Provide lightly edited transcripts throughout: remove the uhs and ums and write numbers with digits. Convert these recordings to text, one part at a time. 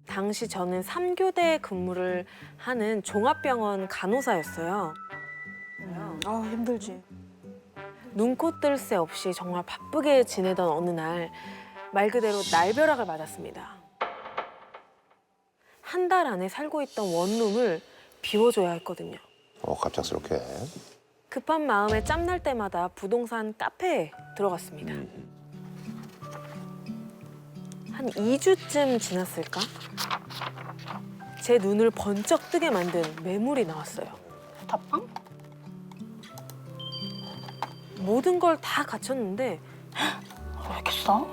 당시 저는 3교대 근무를 하는 종합병원 간호사였어요. 아 힘들지. 눈코 뜰 새 없이 정말 바쁘게 지내던 어느 날 말 그대로 날벼락을 맞았습니다. 한 달 안에 살고 있던 원룸을 비워줘야 했거든요. 갑작스럽게. 급한 마음에 짬날 때마다 부동산 카페에 들어갔습니다. 한 2주쯤 지났을까? 제 눈을 번쩍 뜨게 만든 매물이 나왔어요. 옥탑방? 모든 걸 다 갖췄는데 왜 이렇게 싸?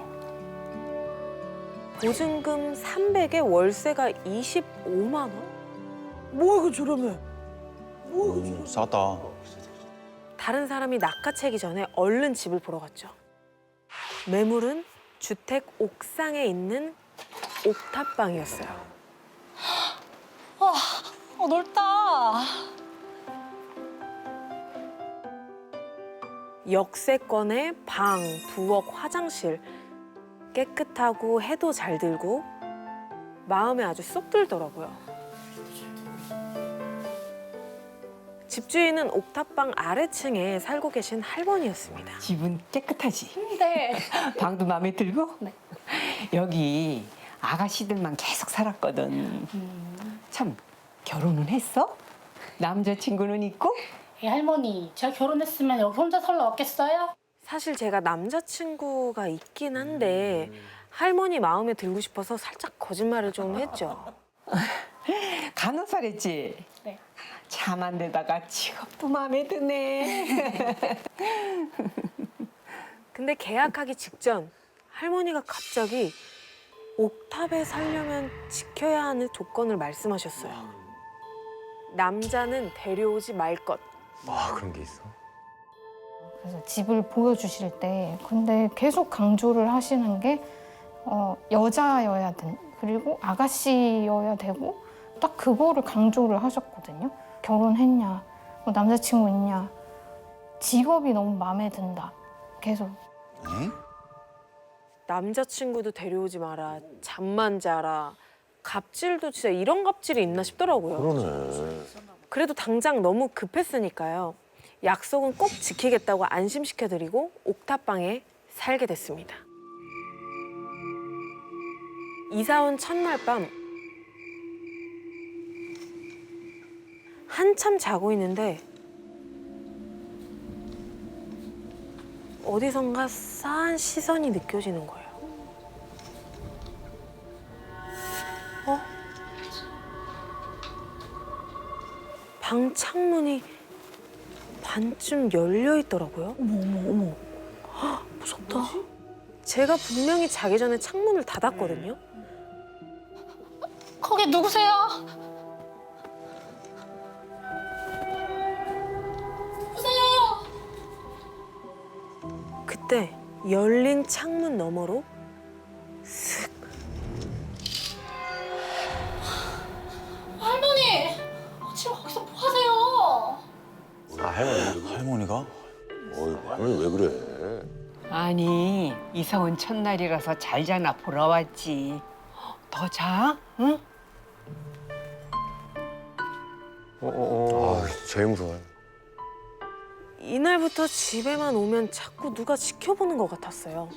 보증금 300에 월세가 25만 원? 뭐야 이거 저렴해. 뭐야 이거 저렴해. 싸다. 다른 사람이 낚아채기 전에 얼른 집을 보러 갔죠. 매물은 주택 옥상에 있는 옥탑방이었어요. 와, 넓다. 역세권에 방, 부엌, 화장실 깨끗하고 해도 잘 들고 마음에 아주 쏙 들더라고요. 집주인은 옥탑방 아래층에 살고 계신 할머니였습니다. 집은 깨끗하지? 네. 방도 마음에 들고? 네. 여기 아가씨들만 계속 살았거든. 참, 결혼은 했어? 남자친구는 있고? 할머니, 제가 결혼했으면 여기 혼자 살러 왔겠어요? 사실 제가 남자친구가 있긴 한데 할머니 마음에 들고 싶어서 살짝 거짓말을 좀 했죠. 간호사랬지? 네. 참 안 되다가 직업도 마음에 드네. 근데 계약하기 직전 할머니가 갑자기 옥탑에 살려면 지켜야 하는 조건을 말씀하셨어요. 남자는 데려오지 말 것. 그런 게 있어? 그래서 집을 보여주실 때 근데 계속 강조를 하시는 게 여자여야 된 그리고 아가씨여야 되고 딱 그거를 강조를 하셨거든요. 결혼했냐, 뭐 남자친구 있냐, 직업이 너무 마음에 든다. 계속. 남자친구도 데려오지 마라. 잠만 자라. 갑질도 진짜 이런 갑질이 있나 싶더라고요. 그러네. 그래도 당장 너무 급했으니까요. 약속은 꼭 지키겠다고 안심시켜드리고 옥탑방에 살게 됐습니다. 이사 온 첫날 밤 한참 자고 있는데 어디선가 싸한 시선이 느껴지는 거예요. 방 창문이 반쯤 열려 있더라고요. 어머. 무섭다. 제가 분명히 자기 전에 창문을 닫았거든요. 거기 누구세요? 그때 열린 창문 너머로 슥 할머니! 지금 거기서 뭐 하세요? 할머니가? 어이구, 할머니 왜 그래? 아니, 이사 온 첫날이라서 잘 자나 보러 왔지. 더 자? 응? 제일 무서워요. 이날부터 집에만 오면 자꾸 누가 지켜보는 것 같았어요.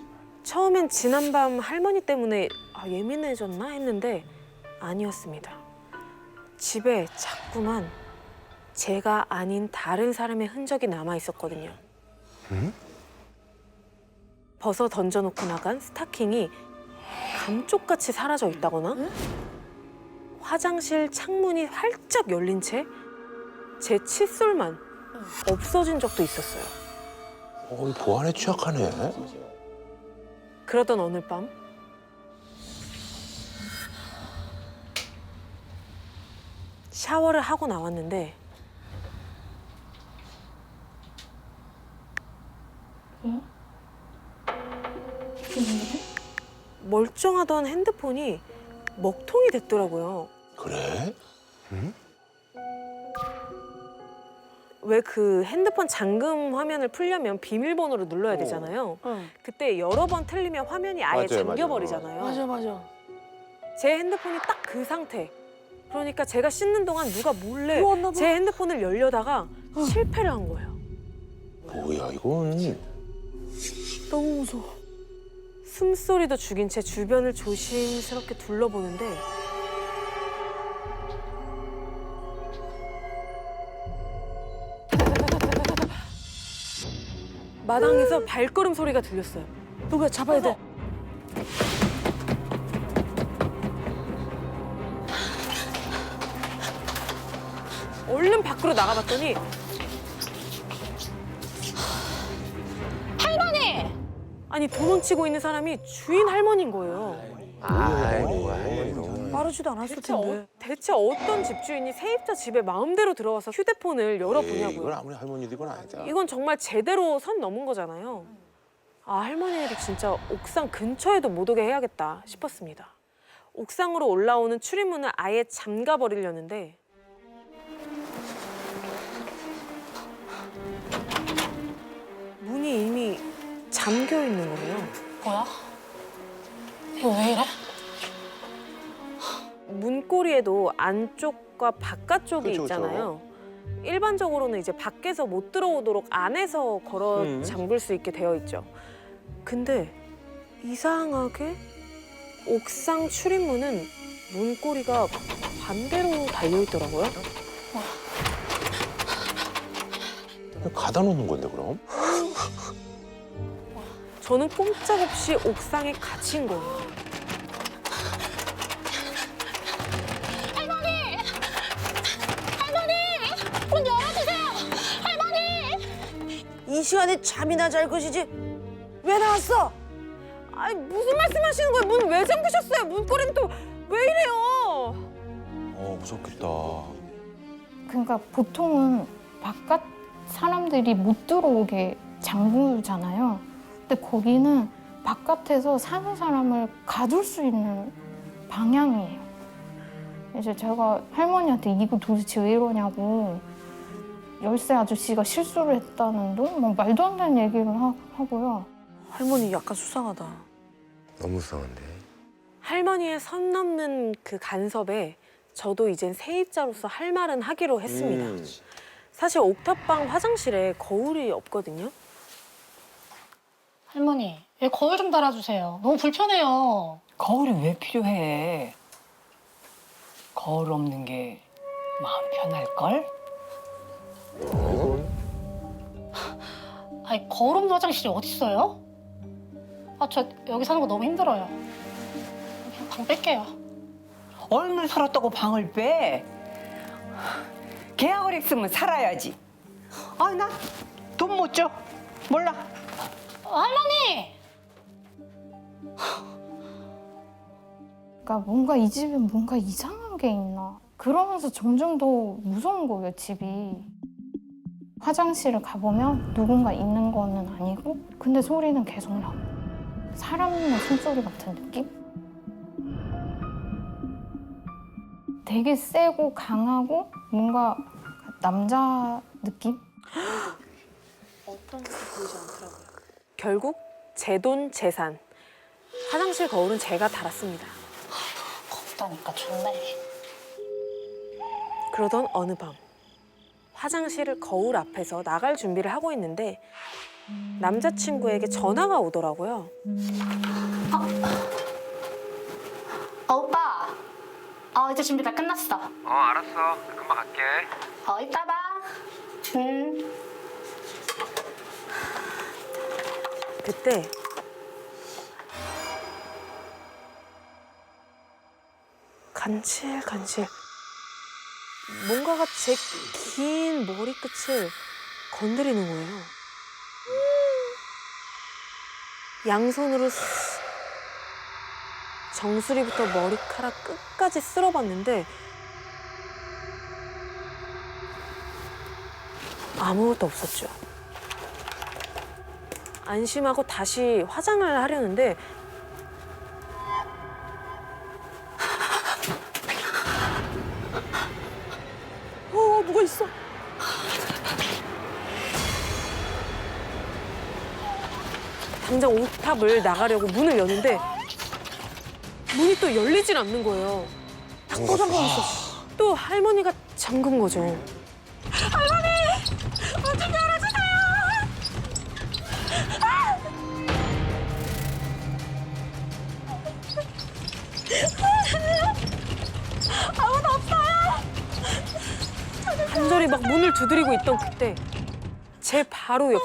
처음엔 지난밤 할머니 때문에 예민해졌나 했는데 아니었습니다. 집에 자꾸만 제가 아닌 다른 사람의 흔적이 남아 있었거든요. 벗어 던져놓고 나간 스타킹이 감쪽같이 사라져 있다거나 화장실 창문이 활짝 열린 채 제 칫솔만 없어진 적도 있었어요. 보안에 취약하네. 그러던 어느 밤 샤워를 하고 나왔는데 멀쩡하던 핸드폰이 먹통이 됐더라고요. 그래? 왜 그 핸드폰 잠금 화면을 풀려면 비밀번호를 눌러야 되잖아요. 응. 그때 여러 번 틀리면 화면이 아예 맞아요, 잠겨버리잖아요. 맞아. 제 핸드폰이 딱 그 상태. 그러니까 제가 씻는 동안 누가 몰래 들어왔나 봐. 제 핸드폰을 열려다가 실패를 한 거예요. 뭐야 이건. 너무 무서워. 숨소리도 죽인 채 주변을 조심스럽게 둘러보는데 마당에서 발걸음 소리가 들렸어요. 누가 잡아야 돼. 얼른 밖으로 나가봤더니 아니 도망치고 있는 사람이 주인 할머니인 거예요. 아이고 할머니. 빠르지도 않았을 텐데. 대체 어떤 집주인이 세입자 집에 마음대로 들어와서 휴대폰을 이건 열어보냐고요. 아무리 할머니도 이건 아니다. 이건 정말 제대로 선 넘은 거잖아요. 아 할머니들이 진짜 옥상 근처에도 못 오게 해야겠다 싶었습니다. 옥상으로 올라오는 출입문을 아예 잠가 버리려는데 문이 이미 잠겨 있는 거예요. 뭐야? 이거 왜 이래? 문고리에도 안쪽과 바깥쪽이 그쵸, 있잖아요. 일반적으로는 이제 밖에서 못 들어오도록 안에서 걸어 음. 잠글 수 있게 되어 있죠. 근데 이상하게 옥상 출입문은 문고리가 반대로 달려 있더라고요. 가다 놓는 건데 그럼? 저는 꼼짝없이 옥상에 갇힌 거예요. 문 열어주세요! 이 시간에 잠이나 잘 것이지. 왜 나왔어? 아니 무슨 말씀하시는 거예요? 문 왜 잠그셨어요? 문고리는 또 왜 이래요? 무섭겠다. 그러니까 보통은 바깥 사람들이 못 들어오게 잠그잖아요. 근데 거기는 바깥에서 사는 사람을 가둘 수 있는 방향이에요. 이제 제가 할머니한테 이거 도대체 왜 이러냐고 열쇠 아저씨가 실수를 했다는 둥 막 말도 안 되는 얘기를 하고요. 할머니 약간 수상하다. 너무 이상한데. 할머니의 선 넘는 그 간섭에 저도 이젠 세입자로서 할 말은 하기로 했습니다. 사실 옥탑방 화장실에 거울이 없거든요. 할머니, 왜 거울 좀 달아주세요. 너무 불편해요. 거울이 왜 필요해? 거울 없는 게 마음 편할걸? 아니, 거울 없는 화장실이 어딨어요? 아, 저 여기 사는 거 너무 힘들어요. 그냥 방 뺄게요. 얼마나 살았다고 방을 빼? 계약을 했으면 살아야지. 아, 나 돈 못 줘. 몰라. 할머니! 그러니까 뭔가 이 집에 뭔가 이상한 게 있나. 그러면서 점점 더 무서운 거예요, 집이. 화장실을 가보면 누군가 있는 거는 아니고 근데 소리는 계속 나고. 사람의 숨소리 같은 느낌? 되게 세고 강하고 뭔가 남자 느낌? 어떤 것도 보이지 않더라고요. 결국 제 돈 재산. 화장실 거울은 제가 달았습니다. 없다니까 좋네. 그러던 어느 밤 화장실을 거울 앞에서 나갈 준비를 하고 있는데 남자친구에게 전화가 오더라고요. 오빠! 이제 준비 다 끝났어. 알았어. 금방 갈게. 이따 봐. 그때 간질간질 뭔가가 제 긴 머리끝을 건드리는 거예요. 양손으로 정수리부터 머리카락 끝까지 쓸어봤는데 아무것도 없었죠. 안심하고 다시 화장을 하려는데 누가 있어? 당장 옥탑을 나가려고 문을 여는데 문이 또 열리질 않는 거예요. 또 잠깐 있어. 또 할머니가 잠근 거죠. 간절히 막 문을 두드리고 있던 그때 제 바로 옆에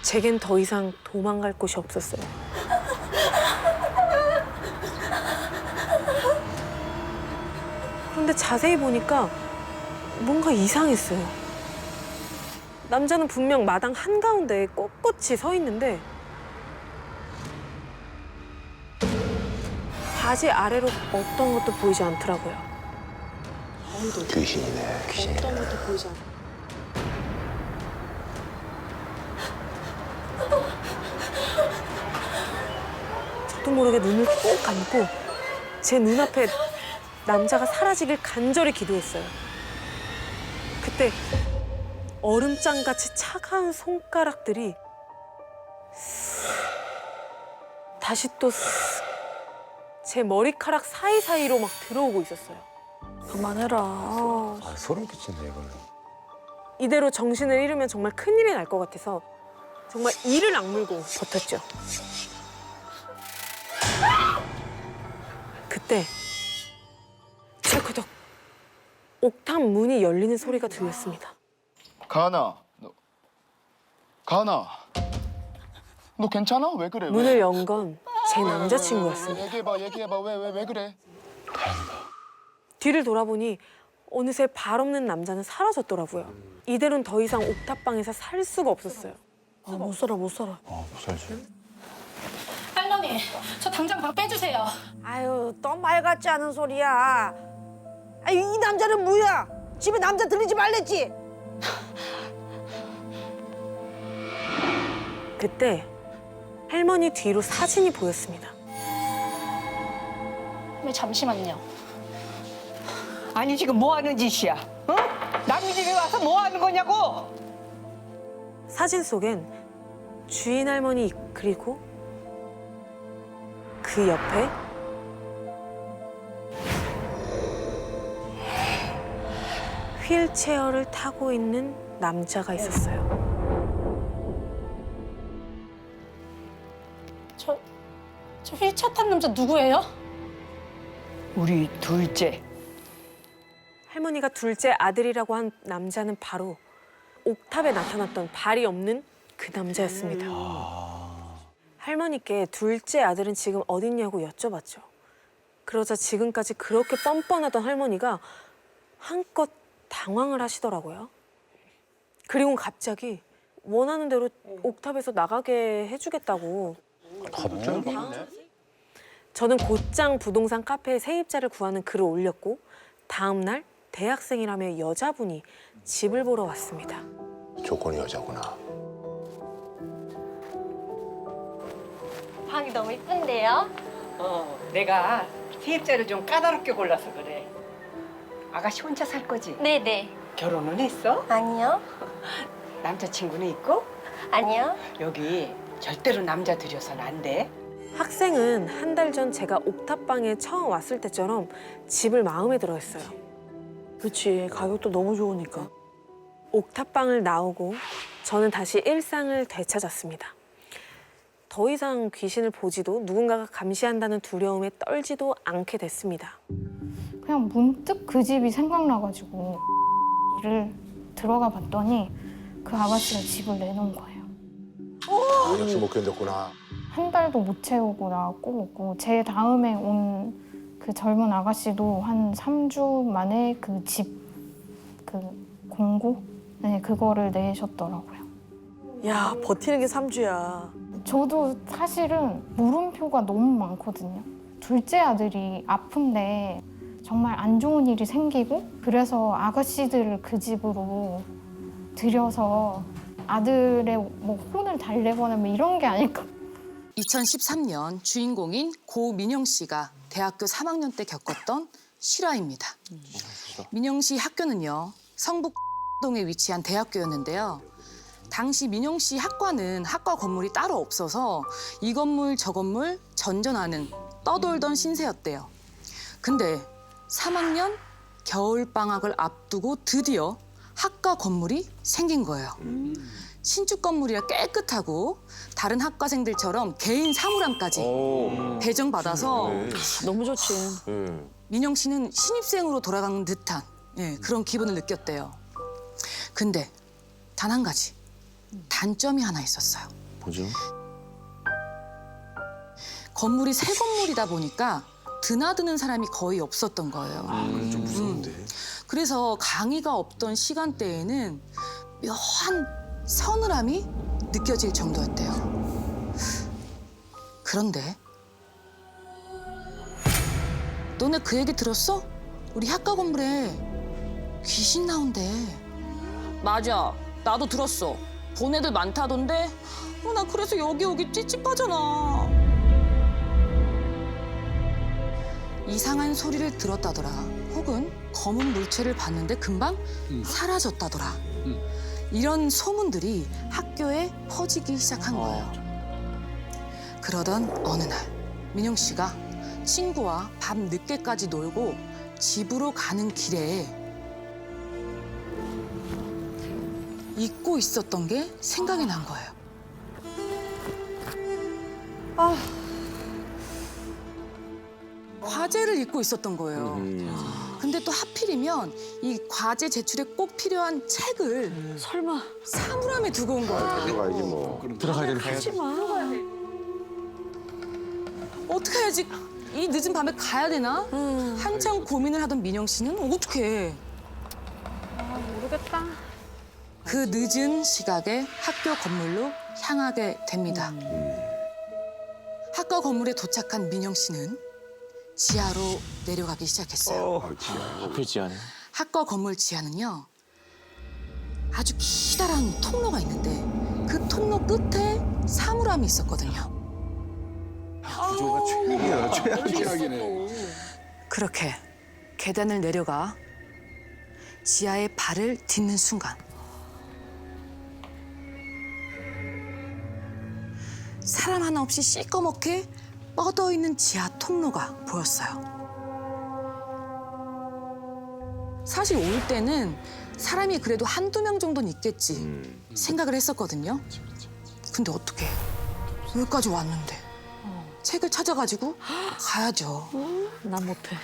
제겐 더 이상 도망갈 곳이 없었어요. 그런데 자세히 보니까 뭔가 이상했어요. 남자는 분명 마당 한가운데에 꼿꼿이 서 있는데 바지 아래로 어떤 것도 보이지 않더라고요. 귀신이네. 귀신. 어떤 것도 보이지 않아요. 저도 모르게 눈을 꼭 감고 제 눈앞에 남자가 사라지길 간절히 기도했어요. 그때 얼음장같이 차가운 손가락들이 다시 또 제 머리카락 사이사이로 막 들어오고 있었어요. 그만해라. 아, 소름 끼친다 이거는. 이대로 정신을 잃으면 정말 큰일이 날 것 같아서 정말 이를 악물고 버텼죠. 그때 철커덕 옥탑 문이 열리는 소리가 들렸습니다. 가은아, 가은아, 너 괜찮아? 왜 그래? 문을 연 건 제 남자친구였습니다. 얘기해봐. 왜 그래? 뒤를 돌아보니 어느새 발 없는 남자는 사라졌더라고요. 이대로는 더 이상 옥탑방에서 살 수가 없었어요. 아, 못 살아, 못 살아. 못 살지. 할머니, 저 당장 방 빼주세요. 아유, 또 말 같지 않은 소리야. 아유, 이 남자는 뭐야? 집에 남자 들리지 말랬지? 그때 할머니 뒤로 사진이 보였습니다. 네, 잠시만요. 아니 지금 뭐 하는 짓이야? 어? 남의 집에 와서 뭐 하는 거냐고? 사진 속엔 주인 할머니 그리고 그 옆에 휠체어를 타고 있는 남자가 있었어요. 저 휠체어 탄 남자 누구예요? 우리 둘째. 할머니가 둘째 아들이라고 한 남자는 바로 옥탑에 나타났던 발이 없는 그 남자였습니다. 할머니께 둘째 아들은 지금 어딨냐고 여쭤봤죠. 그러자 지금까지 그렇게 뻔뻔하던 할머니가 한껏 당황을 하시더라고요. 그리고 갑자기 원하는 대로 옥탑에서 나가게 해주겠다고. 갑자기? 저는 곧장 부동산 카페에 세입자를 구하는 글을 올렸고 다음 날 대학생이라며 여자분이 집을 보러 왔습니다. 조건이 여자구나. 방이 너무 이쁜데요? 내가 세입자를 좀 까다롭게 골라서 그래. 아가씨 혼자 살 거지? 네네. 결혼은 했어? 아니요. 남자친구는 있고? 아니요. 여기 절대로 남자 들여서는 안 돼. 학생은 한 달 전 제가 옥탑방에 처음 왔을 때처럼 집을 마음에 들어 했어요. 그치, 가격도 너무 좋으니까. 옥탑방을 나오고 저는 다시 일상을 되찾았습니다. 더 이상 귀신을 보지도 누군가가 감시한다는 두려움에 떨지도 않게 됐습니다. 그냥 문득 그 집이 생각나가지고 를 들어가 봤더니 그 아가씨가 집을 내놓은 거예요. 역시 못 견뎠구나. 한 달도 못 채우고 나왔고 제 다음에 온 그 젊은 아가씨도 한 3주 만에 그 집 그 공고 그거를 내셨더라고요. 야, 버티는 게 3주야. 저도 사실은 물음표가 너무 많거든요. 둘째 아들이 아픈데 정말 안 좋은 일이 생기고 그래서 아가씨들을 그 집으로 들여서 아들의 뭐 혼을 달래거나 뭐 이런 게 아닐까. 2013년 주인공인 고민영 씨가 대학교 3학년 때 겪었던 실화입니다. 민영 씨 학교는요, 성북동에 위치한 대학교였는데요. 당시 민영 씨 학과는 학과 건물이 따로 없어서 이 건물 저 건물 전전하는 떠돌던 신세였대요. 근데 3학년 겨울방학을 앞두고 드디어 학과 건물이 생긴 거예요. 신축 건물이라 깨끗하고 다른 학과생들처럼 개인 사물함까지 배정받아서 너무 좋지. 민영 씨는 신입생으로 돌아가는 듯한 그런 기분을 느꼈대요. 근데 단 한 가지 단점이 하나 있었어요. 뭐죠? 건물이 새 건물이다 보니까 드나드는 사람이 거의 없었던 거예요. 좀 무서운데. 그래서 강의가 없던 시간대에는 묘한 서늘함이 느껴질 정도였대요. 그런데 너네 그 얘기 들었어? 우리 학과 건물에 귀신 나온대. 맞아, 나도 들었어. 본 애들 많다던데. 나 그래서 여기 오기 찝찝하잖아. 이상한 소리를 들었다더라. 혹은 검은 물체를 봤는데 금방 사라졌다더라. 이런 소문들이 학교에 퍼지기 시작한 거예요. 그러던 어느 날 민영 씨가 친구와 밤 늦게까지 놀고 집으로 가는 길에 잊고 있었던 게 생각이 난 거예요. 과제를 잊고 있었던 거예요. 근데 또 하필이면 이 과제 제출에 꼭 필요한 책을 설마. 사물함에 두고 온 거예요. 들어가야지 뭐. 들어가야 되는 하지 마. 어떻게 해야지? 이 늦은 밤에 가야 되나? 한참 고민을 하던 민영 씨는 어떡해. 모르겠다. 그 늦은 시각에 학교 건물로 향하게 됩니다. 학과 건물에 도착한 민영 씨는 지하로 내려가기 시작했어요. 하필 지하네. 학과 건물 지하는요, 아주 기다란 통로가 있는데 그 통로 끝에 사물함이 있었거든요. 구조가 최악이야. 최악이네. 그렇게 계단을 내려가 지하에 발을 딛는 순간 사람 하나 없이 시꺼멓게 뻗어있는 지하 통로가 보였어요. 사실 올 때는 사람이 그래도 한두 명 정도는 있겠지 생각을 했었거든요. 근데 어떡해. 여기까지 왔는데 책을 찾아가지고 가야죠. 난 못해.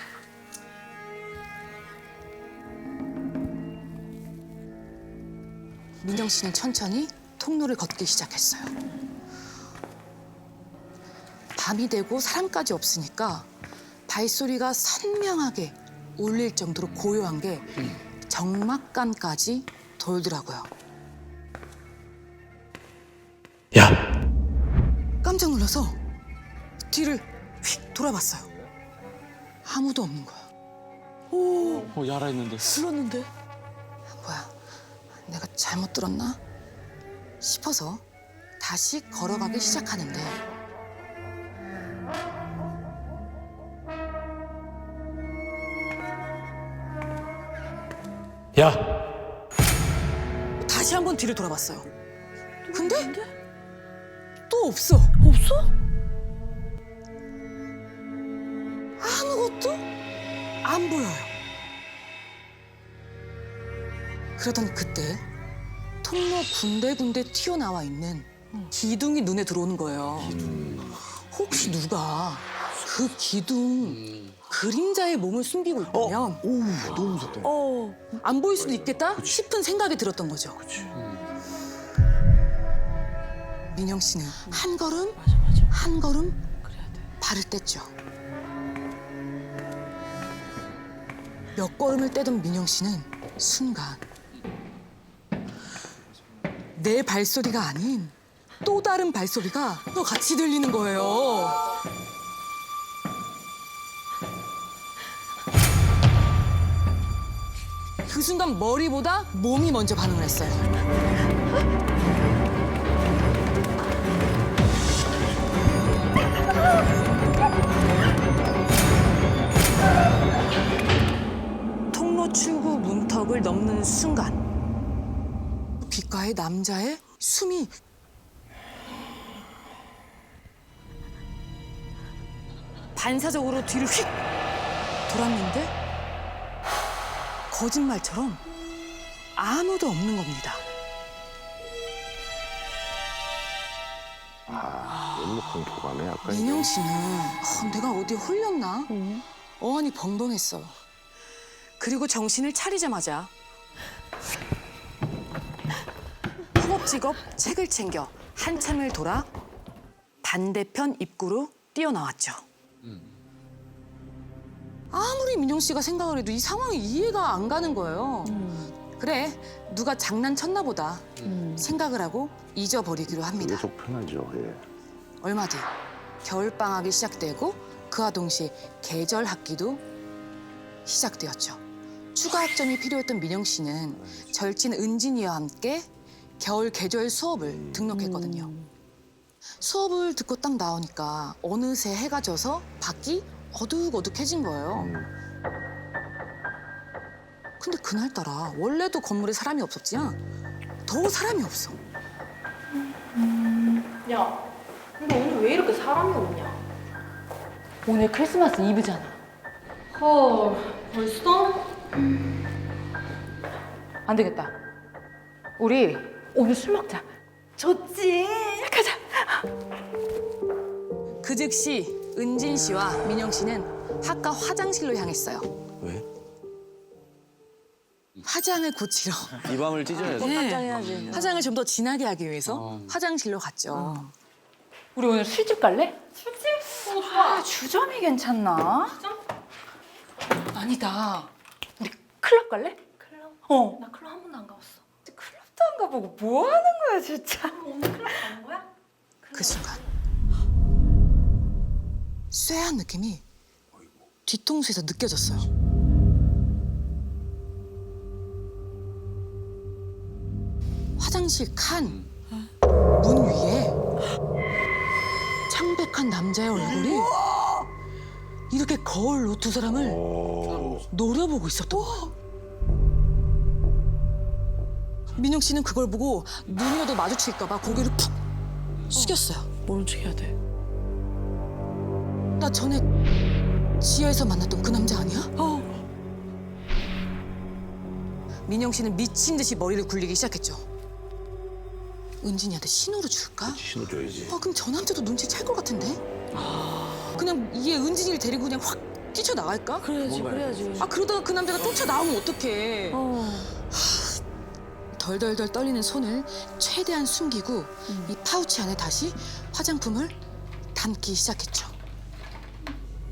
민영 씨는 천천히 통로를 걷기 시작했어요. 밤이 되고 사람까지 없으니까 발소리가 선명하게 울릴 정도로 고요한 게 정막간까지 돌더라고요. 야. 깜짝 놀라서 뒤를 휙 돌아봤어요. 아무도 없는 거야. 야라 했는데. 불렀는데. 뭐야, 내가 잘못 들었나 싶어서 다시 걸어가기 시작하는데 야. 다시 한번 뒤를 돌아봤어요. 근데 또 없어. 없어? 아무것도 안 보여요. 그러던 그때 통로 군데군데 튀어나와 있는 기둥이 눈에 들어오는 거예요. 혹시 누가 그 기둥 그림자의 몸을 숨기고 있다면 너무 무섭다. 안 보일 수도 있겠다 싶은 생각이 들었던 거죠. 민영 씨는 한 걸음 한 걸음 발을 뗐죠. 몇 걸음을 떼던 민영 씨는 순간 내 발소리가 아닌 또 다른 발소리가 또 같이 들리는 거예요. 그 순간 머리보다 몸이 먼저 반응을 했어요. 통로 출구 문턱을 넘는 순간 귓가에 남자의 숨이 반사적으로 뒤를 휙 돌았는데 거짓말처럼 아무도 없는 겁니다. 너무 공포감에 약간. 민영 씨는 내가 어디에 홀렸나? 어안이 벙벙했어요. 그리고 정신을 차리자마자 허겁지겁 책을 챙겨 한참을 돌아 반대편 입구로 뛰어나왔죠. 아무리 민영 씨가 생각을 해도 이 상황이 이해가 안 가는 거예요. 그래, 누가 장난쳤나 보다 생각을 하고 잊어버리기로 합니다. 계속 편하죠. 예. 얼마 뒤 겨울방학이 시작되고 그와 동시에 계절 학기도 시작되었죠. 추가 학점이 필요했던 민영 씨는 절친 은진이와 함께 겨울 계절 수업을 등록했거든요. 수업을 듣고 딱 나오니까 어느새 해가 져서 밖이 어둑어둑해진 거예요. 근데 그날따라 원래도 건물에 사람이 없었지만 더 사람이 없어. 야, 근데 오늘 왜 이렇게 사람이 없냐? 오늘 크리스마스 이브잖아. 헐, 벌써? 안 되겠다. 우리 오늘 술 먹자. 좋지. 가자. 그 즉시 은진 씨와 민영 씨는 학과 화장실로 향했어요. 왜? 화장을 고치러. 이 밤을 찢어야지. 네. 화장을 좀 더 진하게 하기 위해서 화장실로 갔죠. 우리 오늘 술집 갈래? 술집? 좋아. 주점이 괜찮나? 주점? 아니다. 우리 클럽 갈래? 클럽? 나 클럽 한 번도 안 가봤어. 클럽도 안 가보고 뭐 하는 거야 진짜. 오늘 클럽 가는 거야? 그 순간 쇠한 느낌이 뒤통수에서 느껴졌어요. 화장실 칸 문 위에 창백한 남자의 얼굴이 이렇게 거울로 두 사람을 노려보고 있었던 거예요. 민영 씨는 그걸 보고 눈이라도 마주칠까 봐 고개를 푹 숙였어요. 모른 척 해야 돼. 나 전에 지하에서 만났던 그 남자 아니야? 민영 씨는 미친 듯이 머리를 굴리기 시작했죠. 은진이한테 신호를 줄까? 신호 줘야지. 그럼 저 남자도 눈치챌 것 같은데? 그냥 얘 은진이를 데리고 그냥 확 뛰쳐나갈까? 그래야지. 그러다가 그 남자가 쫓아나오면 어떡해. 덜덜덜 떨리는 손을 최대한 숨기고 이 파우치 안에 다시 화장품을 담기 시작했죠.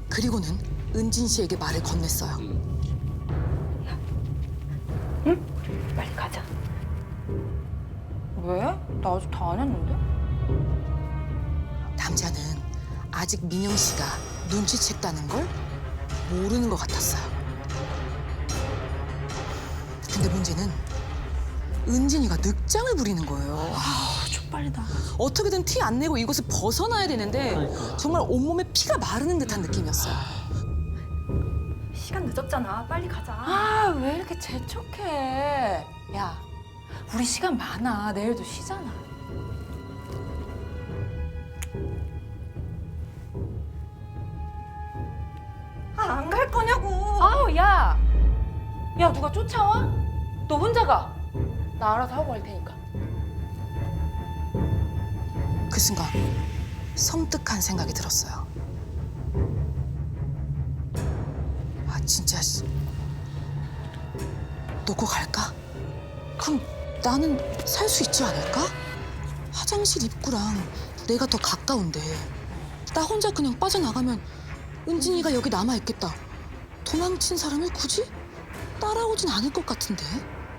그리고는 은진 씨에게 말을 건넸어요. 빨리 가자. 왜? 나 아직 다 안 했는데? 남자는 아직 민영 씨가 눈치챘다는 걸 모르는 것 같았어요. 근데 문제는 은진이가 늑장을 부리는 거예요. 쪽팔리다. 어떻게든 티 안 내고 이곳을 벗어나야 되는데 정말 온몸에 피가 마르는 듯한 느낌이었어요. 시간 늦었잖아. 빨리 가자. 왜 이렇게 재촉해? 야, 우리 시간 많아. 내일도 쉬잖아. 안 갈 거냐고. 야. 야, 누가 쫓아와? 너 혼자 가. 나 알아서 하고 갈 테니까. 그 순간 섬뜩한 생각이 들었어요. 진짜 놓고 갈까? 그럼 나는 살 수 있지 않을까? 화장실 입구랑 내가 더 가까운데 나 혼자 그냥 빠져나가면 은진이가 여기 남아있겠다. 도망친 사람을 굳이 따라오진 않을 것 같은데?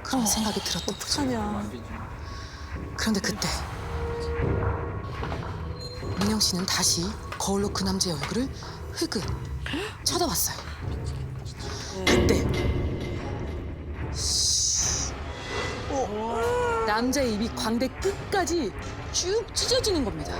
그런 생각이 들었던 거죠. 그런데 그때 민영 씨는 다시 거울로 그 남자의 얼굴을 흐긋 쳐다봤어요. 그때 남자의 입이 광대 끝까지 쭉 찢어지는 겁니다.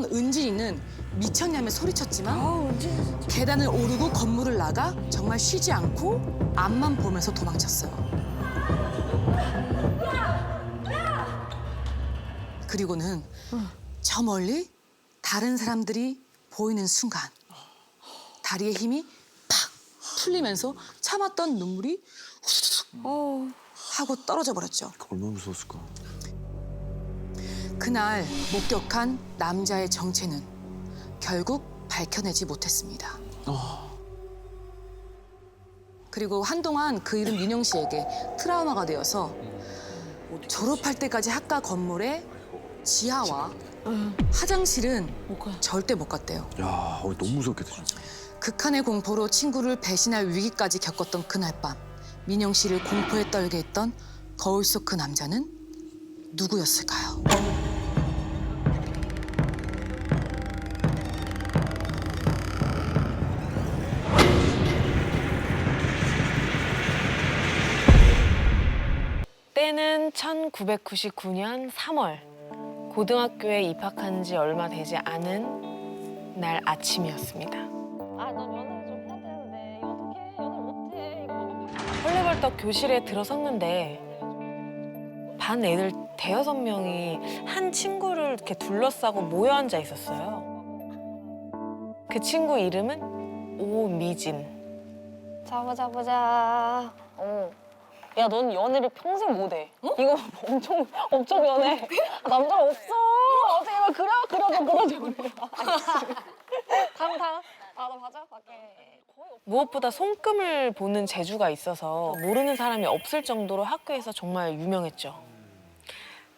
있던 은진이는 미쳤냐며 소리쳤지만 계단을 오르고 건물을 나가 정말 쉬지 않고 앞만 보면서 도망쳤어요. 그리고는 저 멀리 다른 사람들이 보이는 순간 다리에 힘이 팍 풀리면서 참았던 눈물이 후수수 하고 떨어져 버렸죠. 얼마나 무서웠을까. 그날 목격한 남자의 정체는 결국 밝혀내지 못했습니다. 그리고 한동안 그 일은 민영 씨에게 트라우마가 되어서 졸업할 때까지 학과 건물에 지하와 화장실은 절대 못 갔대요. 야, 너무 무섭겠다 진짜. 극한의 공포로 친구를 배신할 위기까지 겪었던 그날 밤 민영 씨를 공포에 떨게 했던 거울 속 그 남자는 누구였을까요? 때는 1999년 3월. 고등학교에 입학한 지 얼마 되지 않은 날 아침이었습니다. 아, 넌 연애를 좀 해야 되는데 어떻게 연애 못해 이거. 헐레벌떡 교실에 들어섰는데 반 애들 대여섯 명이 한 친구를 이렇게 둘러싸고 모여 앉아 있었어요. 그 친구 이름은 오미진. 보자. 야, 넌 연애를 평생 못해. 이거 엄청 연애. 남자가 없어. 어떻게 그래. 다음. 나 가자, 밖에. 무엇보다 손금을 보는 재주가 있어서 모르는 사람이 없을 정도로 학교에서 정말 유명했죠.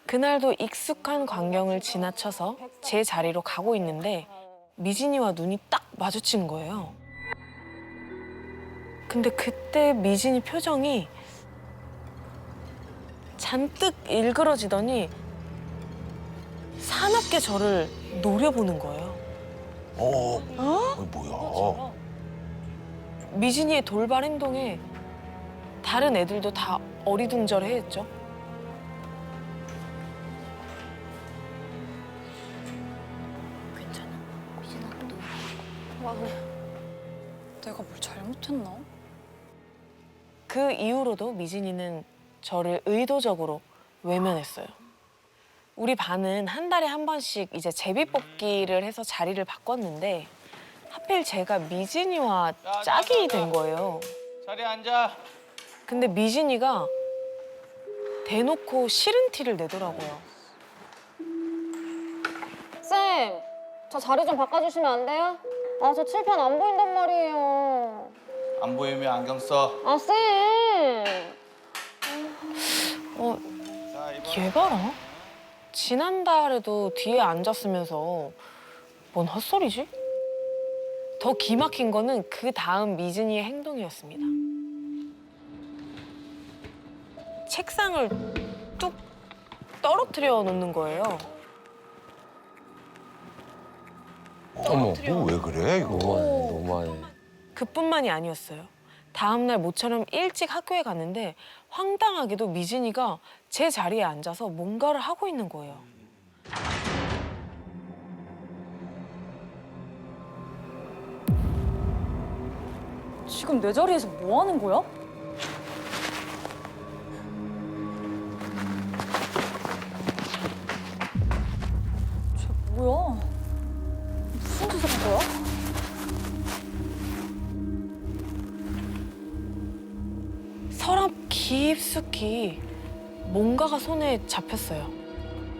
그날도 익숙한 광경을 지나쳐서 제 자리로 가고 있는데 미진이와 눈이 딱 마주친 거예요. 근데 그때 미진이 표정이 잔뜩 일그러지더니 사납게 저를 노려보는 거예요. 뭐야. 미진이의 돌발 행동에 다른 애들도 다 어리둥절해했죠. 내가 뭘 잘못했나? 그 이후로도 미진이는 저를 의도적으로 외면했어요. 우리 반은 한 달에 한 번씩 이제 제비뽑기를 해서 자리를 바꿨는데 하필 제가 미진이와 짝이 된 거예요. 자리에 앉아. 근데 미진이가 대놓고 싫은 티를 내더라고요. 쌤, 저 자리 좀 바꿔주시면 안 돼요? 아, 저 칠판 안 보인단 말이에요. 안 보이면 안경 써. 아, 쌤! 자, 이번. 얘 봐라. 지난달에도 뒤에 앉았으면서 뭔 헛소리지? 더 기막힌 거는 그 다음 미진이의 행동이었습니다. 책상을 뚝 떨어뜨려 놓는 거예요. 어머, 왜 그래 이거? 너무하네. 그뿐만이 아니었어요. 다음 날 모처럼 일찍 학교에 갔는데 황당하게도 미진이가 제 자리에 앉아서 뭔가를 하고 있는 거예요. 지금 내 자리에서 뭐 하는 거야? 쟤 뭐야? 무슨 짓을 한 거야? 서랍 깊숙이 뭔가가 손에 잡혔어요.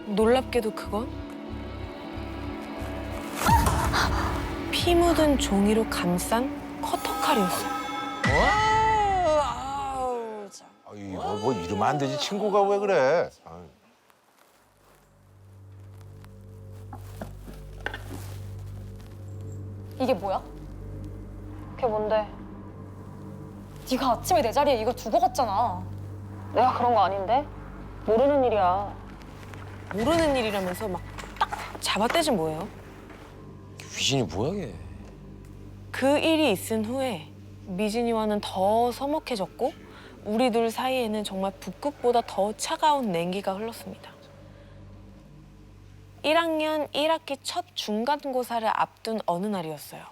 놀랍게도 그건 피 묻은 종이로 감싼 커터칼이었어요. 이거 뭐 이러면 안 되지. 친구가 왜 그래? 아유. 이게 뭐야? 그게 뭔데? 네가 아침에 내 자리에 이거 두고 갔잖아. 내가 그런 거 아닌데? 모르는 일이야. 모르는 일이라면서 막 딱 잡아떼진 뭐예요? 귀신이 뭐야 걔? 그 일이 있은 후에 미진이와는 더 서먹해졌고 우리 둘 사이에는 정말 북극보다 더 차가운 냉기가 흘렀습니다. 1학년 1학기 첫 중간고사를 앞둔 어느 날이었어요.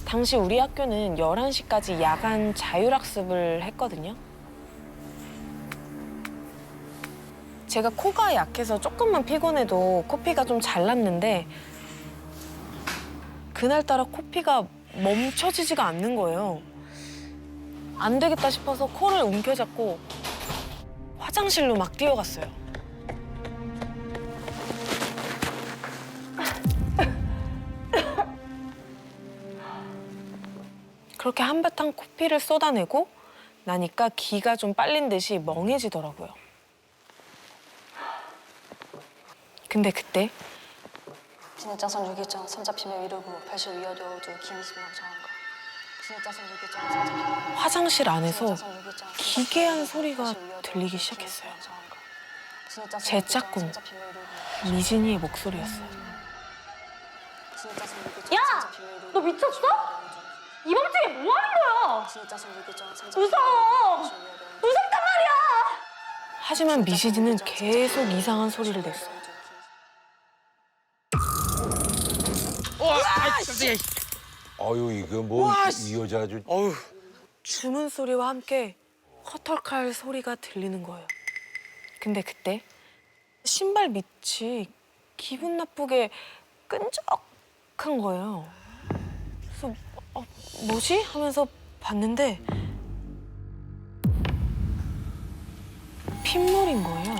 당시 우리 학교는 11시까지 야간 자율학습을 했거든요. 제가 코가 약해서 조금만 피곤해도 코피가 좀 잘 났는데 그날따라 코피가 멈춰지지가 않는 거예요. 안 되겠다 싶어서 코를 움켜잡고 화장실로 막 뛰어갔어요. 그렇게 한바탕 코피를 쏟아내고 나니까 기가 좀 빨린 듯이 멍해지더라고요. 근데 그때 진입자선 유기장 선잡힘에 이르고 발실 위어도 김수명 정한가. 진입자선 유기장 선잡힘에 화장실 안에서 기괴한 소리가 들리기 시작했어요. 제 짝꿍 미진이의 목소리였어요. 야! 너 미쳤어? 이 밤중에 뭐 하는 거야? 무서워! 무섭단 말이야! 하지만 미진이는 계속 이상한 소리를 냈어요. 어유 이거 뭐 이 여자 아주. 주문 소리와 함께 헛털칼 소리가 들리는 거예요. 근데 그때 신발 밑이 기분 나쁘게 끈적한 거예요. 그래서 뭐지? 하면서 봤는데 핏물인 거예요.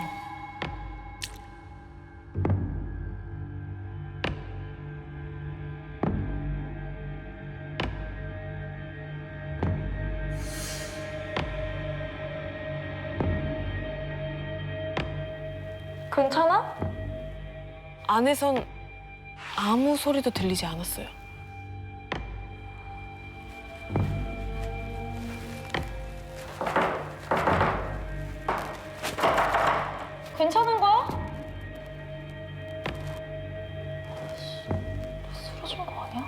괜찮아? 안에선 아무 소리도 들리지 않았어요. 괜찮은 거야? 쓰러진 거 아니야?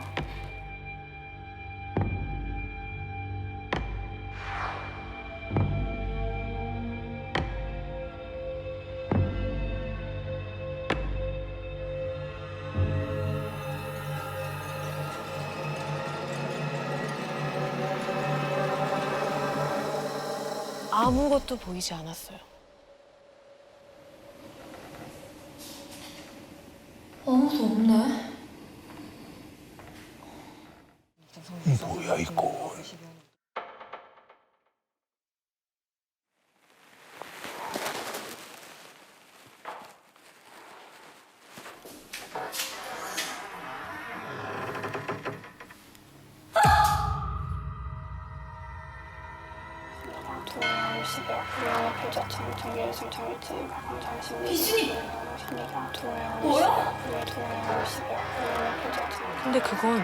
아무것도 보이지 않았어요. 아무도 없네. 뭐야 이거. 근데 그건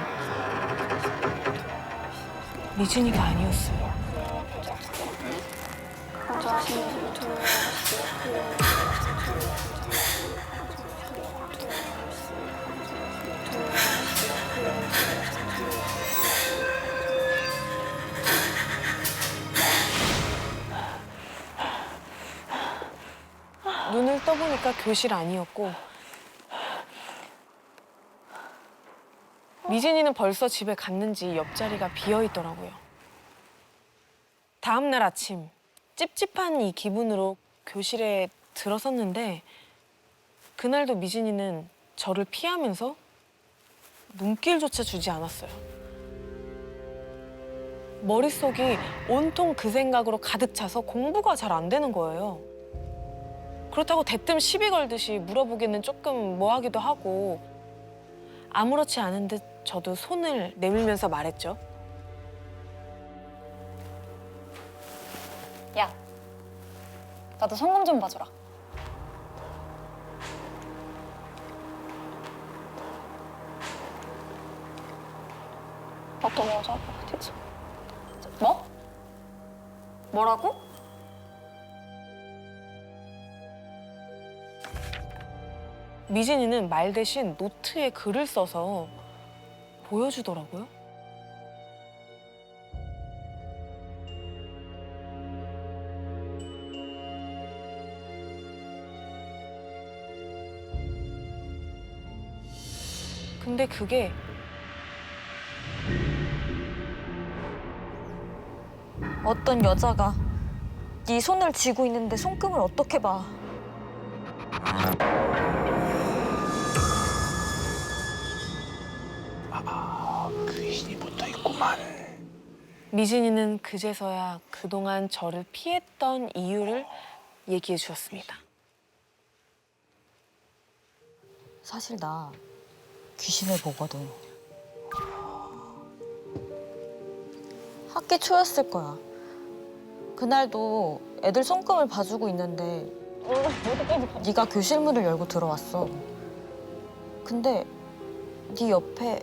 미진이가 아니었어요. 눈을 떠보니까 교실 아니었고 미진이는 벌써 집에 갔는지 옆자리가 비어 있더라고요. 다음 날 아침 찝찝한 이 기분으로 교실에 들어섰는데 그날도 미진이는 저를 피하면서 눈길조차 주지 않았어요. 머릿속이 온통 그 생각으로 가득 차서 공부가 잘 안 되는 거예요. 그렇다고 대뜸 시비 걸듯이 물어보기는 조금 뭐하기도 하고 아무렇지 않은 듯 저도 손을 내밀면서 말했죠. 야, 나도 성공 좀 봐주라. 어떤 여자가 어디서? 뭐? 뭐라고? 미진이는 말 대신 노트에 글을 써서 보여주더라고요. 근데 그게 어떤 여자가 네 손을 쥐고 있는데 손금을 어떻게 봐? 귀신이 붙어 있구만. 미진이는 그제서야 그동안 저를 피했던 이유를 얘기해 주었습니다. 사실 나 귀신을 보거든. 학기 초였을 거야. 그날도 애들 손금을 봐주고 있는데 네가 교실 문을 열고 들어왔어. 근데 네 옆에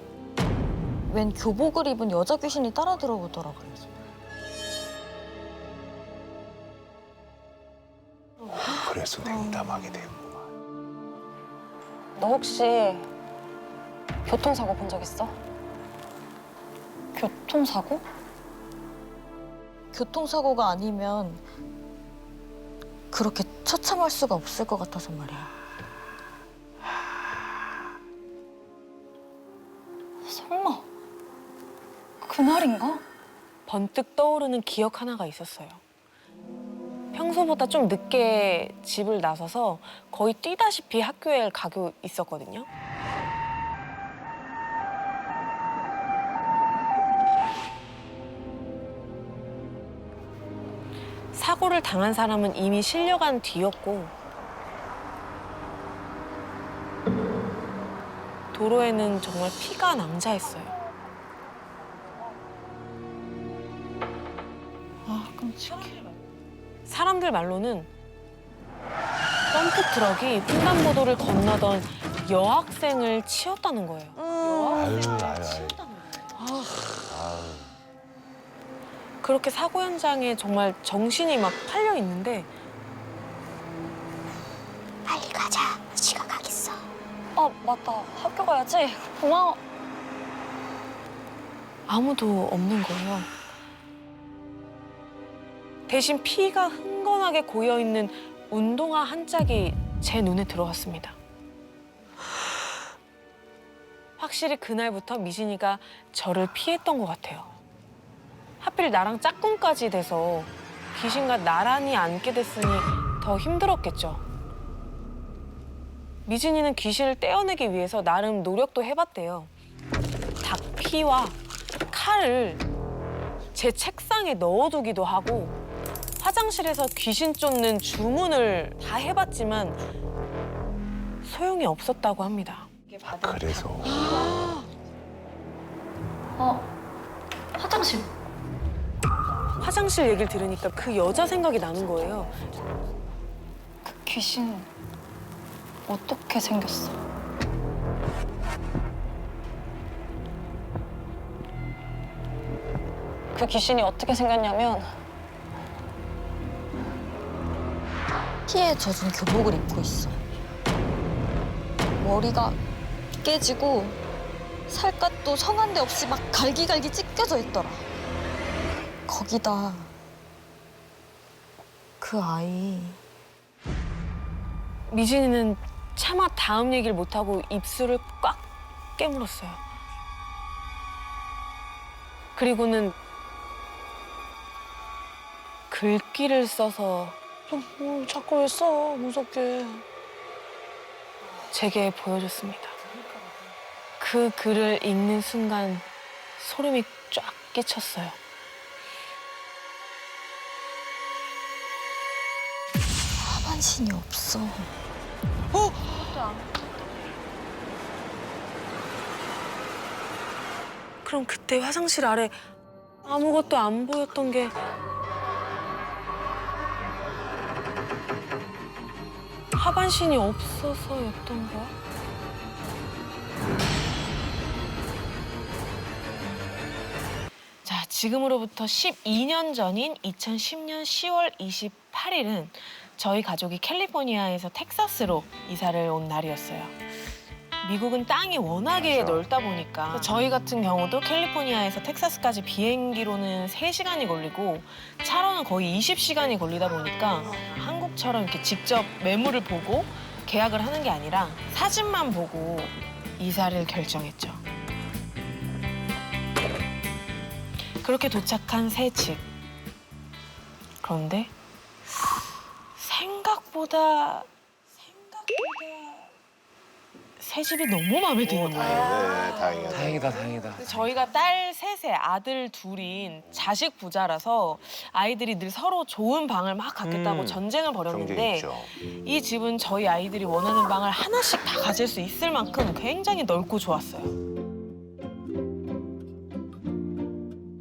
웬 교복을 입은 여자 귀신이 따라 들어오더라 그래서. 그래서 냉담하게 됐구만. 너 혹시 교통사고 본 적 있어? 교통사고? 교통사고가 아니면 그렇게 처참할 수가 없을 것 같아서 말이야. 설마 그날인가? 번뜩 떠오르는 기억 하나가 있었어요. 평소보다 좀 늦게 집을 나서서 거의 뛰다시피 학교에 가고 있었거든요. 사고를 당한 사람은 이미 실려간 뒤였고 도로에는 정말 피가 낭자했어요. 아, 끔찍해. 사람들 말로는 덤프 트럭이 횡단보도를 건너던 여학생을 치었다는 거예요. 아유. 그렇게 사고 현장에 정말 정신이 막 팔려 있는데 빨리 가자. 지각하겠어. 아 맞다. 학교 가야지. 고마워. 아무도 없는 거예요. 대신 피가 흥건하게 고여 있는 운동화 한 짝이 제 눈에 들어왔습니다. 확실히 그날부터 미진이가 저를 피했던 것 같아요. 하필 나랑 짝꿍까지 돼서 귀신과 나란히 앉게 됐으니 더 힘들었겠죠. 미진이는 귀신을 떼어내기 위해서 나름 노력도 해봤대요. 닭피와 칼을 제 책상에 넣어두기도 하고 화장실에서 귀신 쫓는 주문을 다 해봤지만 소용이 없었다고 합니다. 그래서 화장실. 화장실 얘기를 들으니까 그 여자 생각이 나는 거예요. 그 귀신 어떻게 생겼어? 그 귀신이 어떻게 생겼냐면 피에 젖은 교복을 입고 있어. 머리가 깨지고 살갗도 성한데 없이 막 갈기갈기 찢겨져 있더라. 거기다 그 아이. 미진이는 차마 다음 얘기를 못하고 입술을 꽉 깨물었어요. 그리고는 글귀를 써서 자꾸 왜 써? 무섭게. 제게 보여줬습니다. 그 글을 읽는 순간 소름이 쫙 끼쳤어요. 하반신이 없어. 그럼 그때 화장실 아래 아무것도 안 보였던 게 하반신이 없어서였던 거야? 자, 지금으로부터 12년 전인 2010년 10월 28일은 저희 가족이 캘리포니아에서 텍사스로 이사를 온 날이었어요. 미국은 땅이 워낙에 넓다 보니까 저희 같은 경우도 캘리포니아에서 텍사스까지 비행기로는 3시간이 걸리고 차로는 거의 20시간이 걸리다 보니까 한국처럼 이렇게 직접 매물을 보고 계약을 하는 게 아니라 사진만 보고 이사를 결정했죠. 그렇게 도착한 새 집. 그런데 생각보다 새 집이 너무 마음에 드는 거예요. 네, 다행이다. 다행이다, 다행이다. 저희가 딸 셋에 아들 둘인 자식 부자라서 아이들이 늘 서로 좋은 방을 막 갖겠다고 전쟁을 경쟁 벌였는데 있죠. 이 집은 저희 아이들이 원하는 방을 하나씩 다 가질 수 있을 만큼 굉장히 넓고 좋았어요.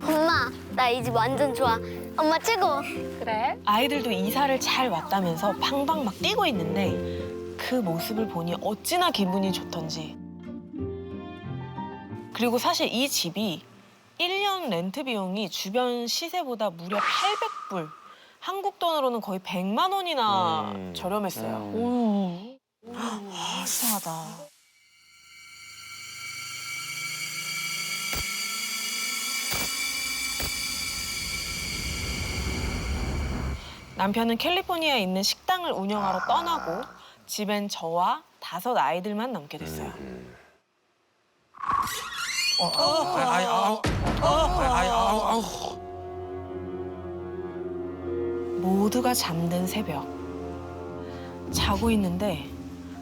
엄마, 나 이 집 완전 좋아. 엄마 최고. 그래? 아이들도 이사를 잘 왔다면서 팡팡 막 뛰고 있는데 그 모습을 보니 어찌나 기분이 좋던지. 그리고 사실 이 집이 1년 렌트 비용이 주변 시세보다 무려 800불. 한국 돈으로는 거의 100만 원이나 저렴했어요. 오, 이상하다. 남편은 캘리포니아에 있는 식당을 운영하러 떠나고 집엔 저와 5 아이들만 남게 됐어요. 모두가 잠든 새벽. 자고 있는데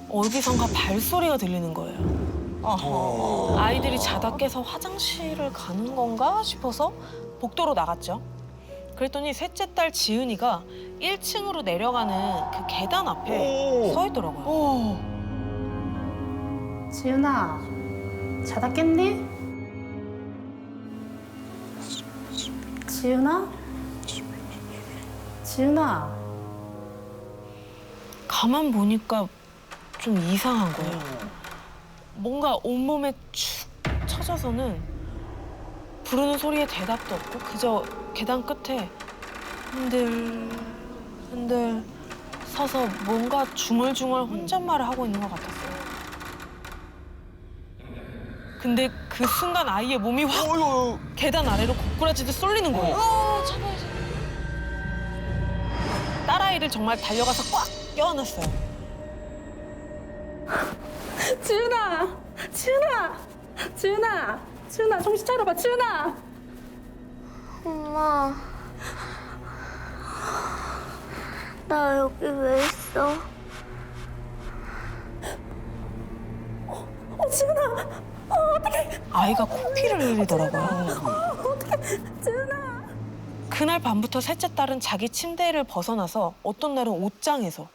어디선가 발소리가 들리는 거예요. 아이들이 자다 깨서 화장실을 가는 건가 싶어서 복도로 나갔죠. 그랬더니 셋째 딸 지은이가 1층으로 내려가는 그 계단 앞에 서 있더라고요. 지은아, 자다 깼니? 지은아? 지은아? 가만 보니까 좀 이상한 거예요. 뭔가 온몸에 축 처져서는 부르는 소리에 대답도 없고 그저 계단 끝에 흔들 서서 뭔가 중얼중얼 혼잣말을 하고 있는 것 같았어요. 근데 그 순간 아이의 몸이 확 계단 아래로 고꾸라지듯 쏠리는 거예요. 딸아이를 정말 달려가서 꽉 껴안았어요. 지은아! 지은아! 지은아! 지은아, 정신 차려봐, 지은아! 엄마, 나 여기 왜 있어? 지은아! 어떡해! 아이가 코피를 흘리더라고요. 어떡해! 지은아! 그날 밤부터 셋째 딸은 자기 침대를 벗어나서 어떤 날은 옷장에서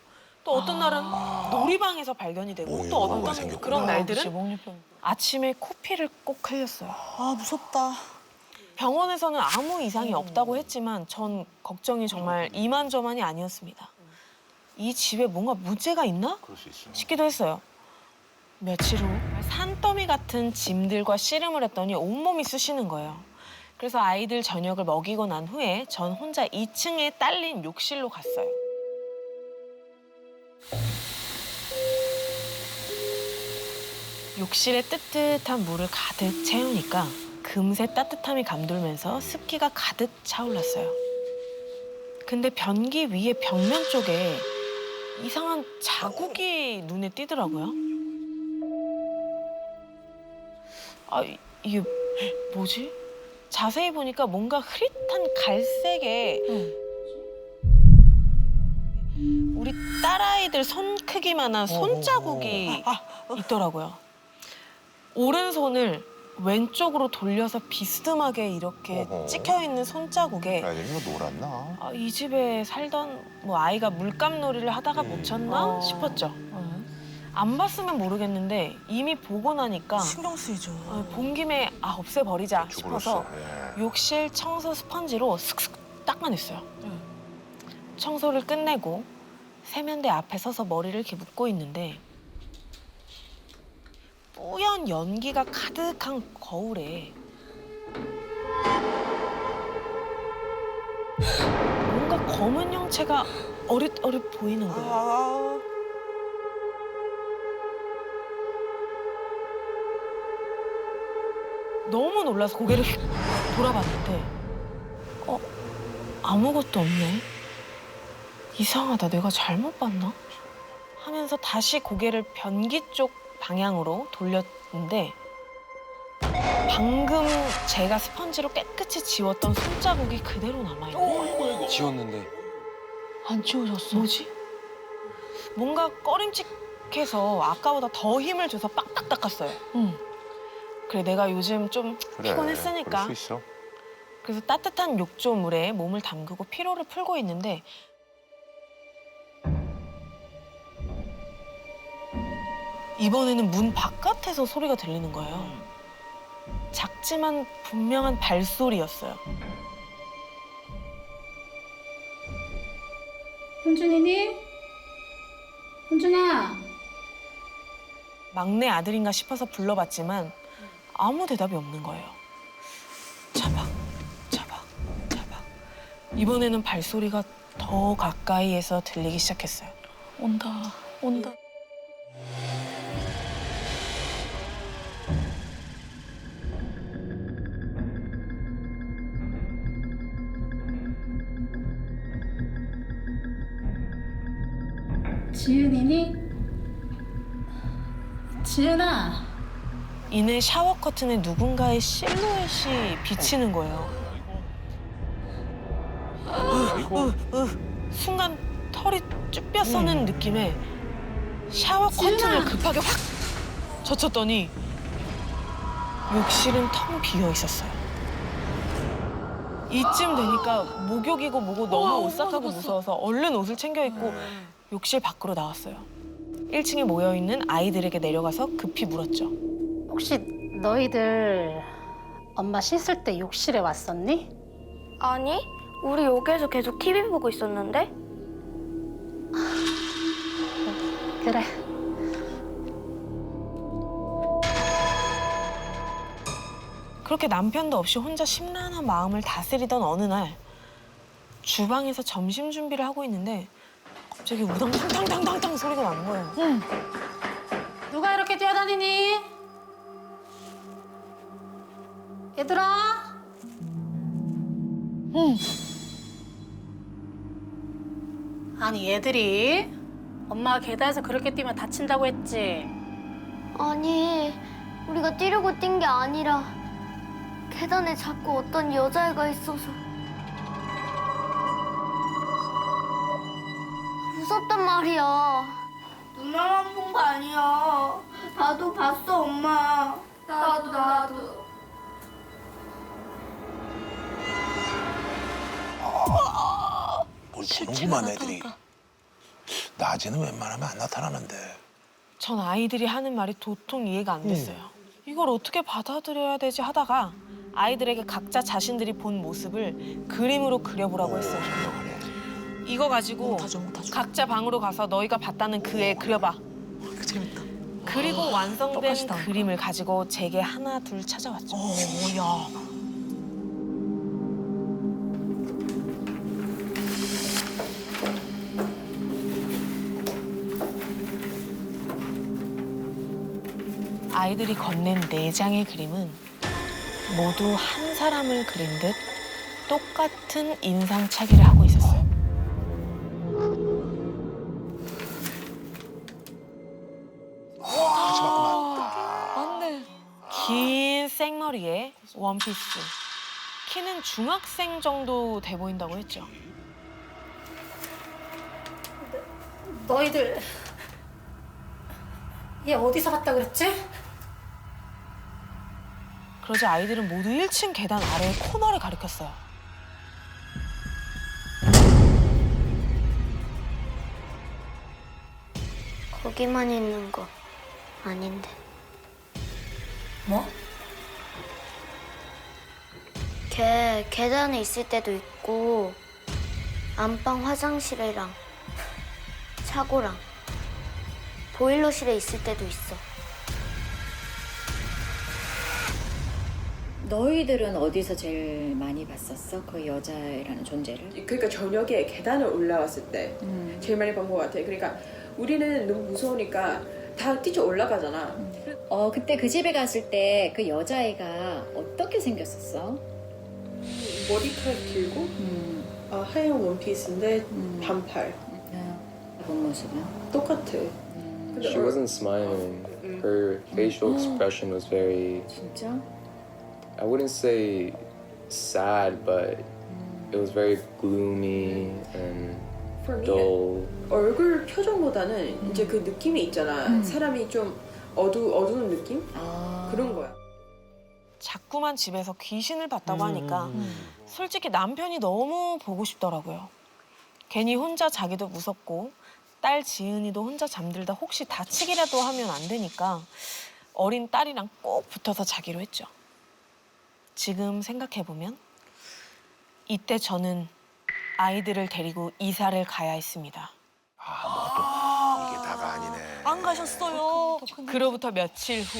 또 어떤 날은 놀이방에서 발견이 되고 또 어떤 그런 날들은 아침에 코피를 꼭 흘렸어요. 아, 무섭다. 병원에서는 아무 이상이 없다고 했지만 전 걱정이 정말 이만저만이 아니었습니다. 이 집에 뭔가 문제가 있나 그럴 수 있어. 싶기도 했어요. 며칠 후 산더미 같은 짐들과 씨름을 했더니 온몸이 쑤시는 거예요. 그래서 아이들 저녁을 먹이고 난 후에 전 혼자 2층에 딸린 욕실로 갔어요. 욕실에 뜨뜻한 물을 가득 채우니까 금세 따뜻함이 감돌면서 습기가 가득 차올랐어요. 근데 변기 위에 벽면 쪽에 이상한 자국이 눈에 띄더라고요. 아, 이게 뭐지? 자세히 보니까 뭔가 흐릿한 갈색의 우리 딸아이들 손 크기만한 손자국이 있더라고요. 오른손을 왼쪽으로 돌려서 비스듬하게 이렇게 찍혀있는 손자국에 애들이 놀았나? 이 집에 살던 뭐 아이가 물감놀이를 하다가 묻혔나 싶었죠. 안 봤으면 모르겠는데 이미 보고 나니까 신경 쓰이죠. 본 김에 없애버리자 싶어서 욕실 청소 스펀지로 슥슥 닦아냈어요. 청소를 끝내고 세면대 앞에 서서 머리를 이렇게 묶고 있는데 뿌연 연기가 가득한 거울에 뭔가 검은 형체가 어릿어릿 보이는 거예요. 너무 놀라서 고개를 휙 돌아봤는데 아무것도 없네. 이상하다, 내가 잘못 봤나? 하면서 다시 고개를 변기 쪽 방향으로 돌렸는데 방금 제가 스펀지로 깨끗이 지웠던 손자국이 그대로 남아있는. 지웠는데. 안 지워졌어. 뭐지? 뭔가 꺼림칙해서 아까보다 더 힘을 줘서 빡빡 닦았어요. 그래 내가 요즘 좀 피곤했으니까. 그럴 수 있어. 그래서 따뜻한 욕조물에 몸을 담그고 피로를 풀고 있는데 이번에는 문 바깥에서 소리가 들리는 거예요. 작지만 분명한 발소리였어요. 현준이니? 현준아. 막내 아들인가 싶어서 불러봤지만 아무 대답이 없는 거예요. 차박, 차박, 차박. 이번에는 발소리가 더 가까이에서 들리기 시작했어요. 온다, 온다. 지은이니? 지은아. 이내 샤워 커튼에 누군가의 실루엣이 비치는 거예요. 순간 털이 쭈뼛 서는 느낌에 샤워 커튼을 급하게 확 젖혔더니 욕실은 텅 비어 있었어요. 이쯤 되니까 목욕이고 뭐고 너무 오싹하고 무서워서 얼른 옷을 챙겨 입고 욕실 밖으로 나왔어요. 1층에 모여있는 아이들에게 내려가서 급히 물었죠. 혹시 너희들 엄마 씻을 때 욕실에 왔었니? 아니, 우리 여기에서 계속 TV 보고 있었는데? 그래. 그렇게 남편도 없이 혼자 심란한 마음을 다스리던 어느 날 주방에서 점심 준비를 하고 있는데 갑자기 우당탕탕탕탕탕 소리가 나는 거예요. 누가 이렇게 뛰어다니니? 얘들아. 아니 얘들이 엄마가 계단에서 그렇게 뛰면 다친다고 했지. 아니, 우리가 뛰려고 뛴 게 아니라 계단에 자꾸 어떤 여자애가 있어서 무섭단 말이야. 누나만 본 거 아니야. 나도 봤어, 엄마. 나도. 뭘 보는구만 애들이. 낮에는 웬만하면 안 나타나는데. 전 아이들이 하는 말이 도통 이해가 안 됐어요. 이걸 어떻게 받아들여야 되지 하다가 아이들에게 각자 자신들이 본 모습을 그림으로 그려보라고 했어요. 이거 가지고 각자 방으로 가서 너희가 봤다는 그 애 그려봐. 재밌다. 그리고 완성된 똑같이다. 그림을 가지고 제게 하나 둘 찾아왔죠. 야. 아이들이 건넨 4장의 그림은 모두 한 사람을 그린 듯 똑같은 인상착의를 하고 있었어요. 같이 봤구만. 긴 생머리에 원피스. 키는 중학생 정도 돼 보인다고 했죠. 너희들 얘 어디서 봤다 그랬지? 그러자 아이들은 모두 1층 계단 아래의 코너를 가리켰어요. 거기만 있는 거 아닌데. 뭐? 걔 계단에 있을 때도 있고 안방 화장실이랑 차고랑 보일러실에 있을 때도 있어. 너희들은 어디서 제일 많이 봤었어? 그 여자애라는 존재를? 그러니까 저녁에 계단을 올라왔을 때 제일 많이 본 것 같아. 그러니까 우리는 너무 무서우니까 다 뛰쳐 올라가잖아. 그때 그 집에 갔을 때 그 여자애가 어떻게 생겼었어? 머리카락 길고 하얀 원피스인데 반팔. 본 모습은? 똑같아. She wasn't smiling. Her facial expression was very, 진짜? I wouldn't say sad, but it was very gloomy and For me, dull. 얼굴 표정보다는 이제 그 느낌이 있잖아. 사람이 좀 어두운 느낌? 그런 거야. 자꾸만 집에서 귀신을 봤다고 하니까 솔직히 남편이 너무 보고 싶더라고요. 괜히 혼자 자기도 무섭고 딸 지은이도 혼자 잠들다 혹시 다치기라도 하면 안 되니까 어린 딸이랑 꼭 붙어서 자기로 했죠. 지금 생각해보면 이때 저는 아이들을 데리고 이사를 가야 했습니다. 이게 다가 아니네. 안 가셨어요. 그로부터 며칠 후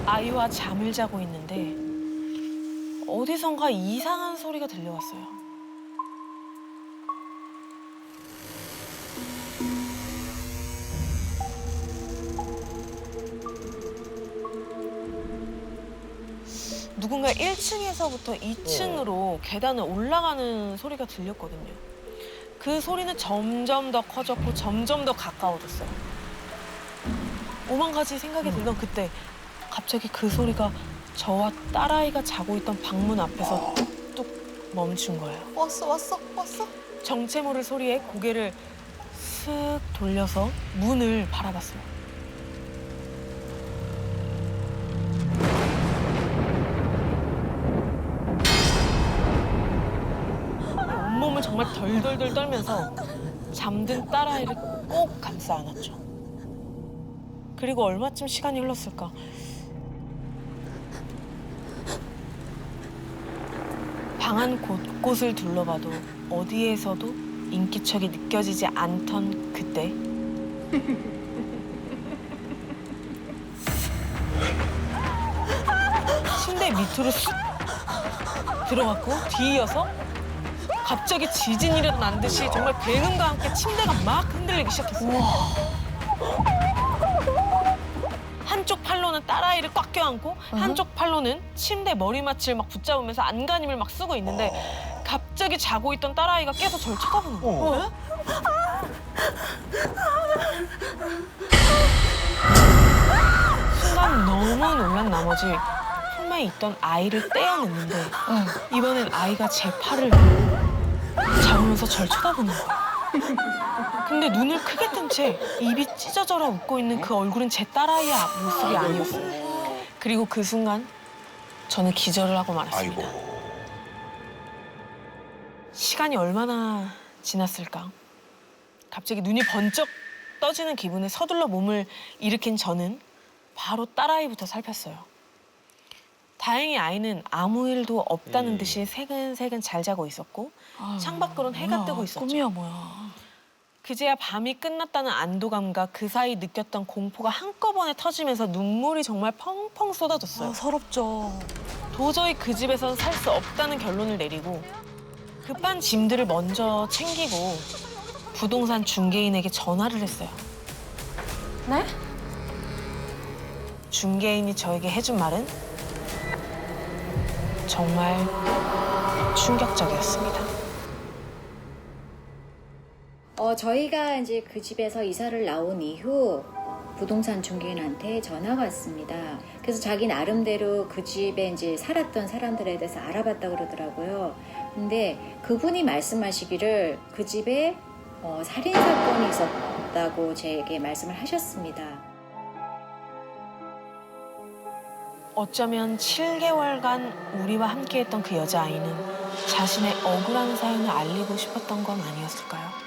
아이와 잠을 자고 있는데 어디선가 이상한 소리가 들려왔어요. 누군가 1층에서부터 2층으로 계단을 올라가는 소리가 들렸거든요. 그 소리는 점점 더 커졌고 점점 더 가까워졌어요. 오만 가지 생각이 들던 그때 갑자기 그 소리가 저와 딸아이가 자고 있던 방문 앞에서 뚝 멈춘 거예요. 왔어. 정체 모를 소리에 고개를 슥 돌려서 문을 바라봤어요. 온몸을 정말 덜덜덜 떨면서 잠든 딸아이를 꼭 감싸 안았죠. 그리고 얼마쯤 시간이 흘렀을까? 방 안 곳곳을 둘러봐도 어디에서도 인기척이 느껴지지 않던 그때 침대 밑으로 쑥 들어갔고 뒤이어서 갑자기 지진이 일어난 듯이 정말 배능과 함께 침대가 막 흔들리기 시작했어요. 한쪽 팔로는 딸아이를 꽉 껴안고 한쪽 팔로는 침대 머리맡을 막 붙잡으면서 안간힘을 막 쓰고 있는데 갑자기 자고 있던 딸아이가 깨서 저를 쳐다보는 거예요. 순간 너무 놀란 나머지 품에 있던 아이를 떼어냈는데 이번엔 아이가 제 팔을 잡으면서 절 쳐다보는 거예요. 근데 눈을 크게 뜬 채 입이 찢어져라 웃고 있는 그 얼굴은 제 딸아이의 모습이 아니었어요. 그리고 그 순간 저는 기절을 하고 말았습니다. 시간이 얼마나 지났을까? 갑자기 눈이 번쩍 떠지는 기분에 서둘러 몸을 일으킨 저는 바로 딸아이부터 살폈어요. 다행히 아이는 아무 일도 없다는 듯이 새근새근 잘 자고 있었고 창밖으로는 해가 뜨고 있었죠. 꿈이야 뭐야. 그제야 밤이 끝났다는 안도감과 그 사이 느꼈던 공포가 한꺼번에 터지면서 눈물이 정말 펑펑 쏟아졌어요. 서럽죠. 도저히 그 집에선 살 수 없다는 결론을 내리고 급한 짐들을 먼저 챙기고 부동산 중개인에게 전화를 했어요. 네? 중개인이 저에게 해준 말은 정말 충격적이었습니다. 저희가 이제 그 집에서 이사를 나온 이후 부동산 중개인한테 전화가 왔습니다. 그래서 자기 나름대로 그 집에 이제 살았던 사람들에 대해서 알아봤다 그러더라고요. 근데 그분이 말씀하시기를 그 집에 살인 사건이 있었다고 제게 말씀을 하셨습니다. 어쩌면 7개월간 우리와 함께했던 그 여자아이는 자신의 억울한 사연을 알리고 싶었던 건 아니었을까요?